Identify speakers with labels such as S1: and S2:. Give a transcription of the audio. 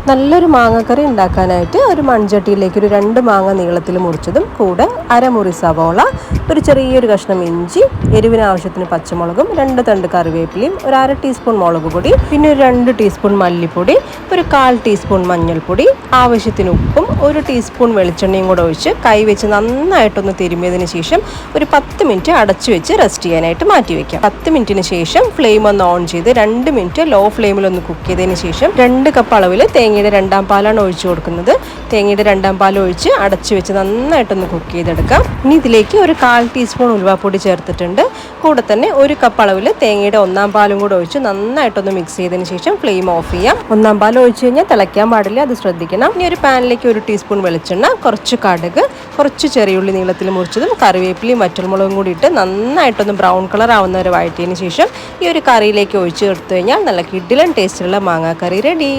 S1: നല്ലൊരു മാങ്ങക്കറി ഉണ്ടാക്കാനായിട്ട് ഒരു മൺചട്ടിയിലേക്ക് ഒരു 2 മാങ്ങ നീളത്തിൽ മുറിച്ചതും കൂടെ അരമുറി സവോള, ഒരു ചെറിയൊരു കഷ്ണം ഇഞ്ചി, എരിവിന് ആവശ്യത്തിന് പച്ചമുളകും, 2 തണ്ട് കറിവേപ്പിലയും, ഒരു 1/2 ടീസ്പൂൺ മുളക് പൊടി, പിന്നെ ഒരു 2 ടീസ്പൂൺ മല്ലിപ്പൊടി, ഒരു 1/4 ടീസ്പൂൺ മഞ്ഞൾപ്പൊടി, ആവശ്യത്തിന് ഉപ്പും, 1 ടീസ്പൂൺ വെളിച്ചെണ്ണയും കൂടെ ഒഴിച്ച് കൈവച്ച് നന്നായിട്ടൊന്ന് തിരുമ്മിയതിന് ശേഷം ഒരു 10 മിനിറ്റ് അടച്ചു വെച്ച് റെസ്റ്റ് ചെയ്യാനായിട്ട് മാറ്റി വയ്ക്കാം. 10 മിനിറ്റിന് ശേഷം ഫ്ലെയിം ഒന്ന് ഓൺ ചെയ്ത് 2 മിനിറ്റ് ലോ ഫ്ലെയിമിൽ ഒന്ന് കുക്ക് ചെയ്തതിന് ശേഷം 2 കപ്പ് അളവിൽ തേങ്ങയുടെ 2ാം പാലാണ് ഒഴിച്ചു കൊടുക്കുന്നത്. തേങ്ങയുടെ 2ാം പാൽ ഒഴിച്ച് അടച്ചു വെച്ച് നന്നായിട്ടൊന്ന് കുക്ക് ചെയ്തെടുക്കാം. ഇനി ഇതിലേക്ക് ഒരു 1/4 ടീസ്പൂൺ ഉലുവാപ്പൊടി ചേർത്തിട്ടുണ്ട്. കൂടെ തന്നെ 1 കപ്പ് അളവിൽ തേങ്ങയുടെ 1ാം പാലും കൂടെ ഒഴിച്ച് നന്നായിട്ടൊന്ന് മിക്സ് ചെയ്തതിന് ശേഷം ഫ്ലെയിം ഓഫ് ചെയ്യാം. 1ാം പാൽ ഒഴിച്ച് കഴിഞ്ഞാൽ തിളയ്ക്കാൻ പാടില്ല, അത് ശ്രദ്ധിക്കണം. ഇനി ഒരു പാനിലേക്ക് 1 ടീസ്പൂൺ വെളിച്ചെണ്ണ, കുറച്ച് കടുക്, കുറച്ച് ചെറിയുള്ളി നീളത്തിൽ മുറിച്ചതും കറിവേപ്പിലയും വറ്റൽമുളകും കൂടി ഇട്ട് നന്നായിട്ടൊന്ന് ബ്രൗൺ കളർ ആവുന്ന വരെ വഴറ്റിയതിന് ശേഷം ഈ ഒരു കറിയിലേക്ക് ഒഴിച്ച് കൊടുത്തു കഴിഞ്ഞാൽ നല്ല കിടിലൻ ടേസ്റ്റുള്ള മാങ്ങാക്കറി റെഡി.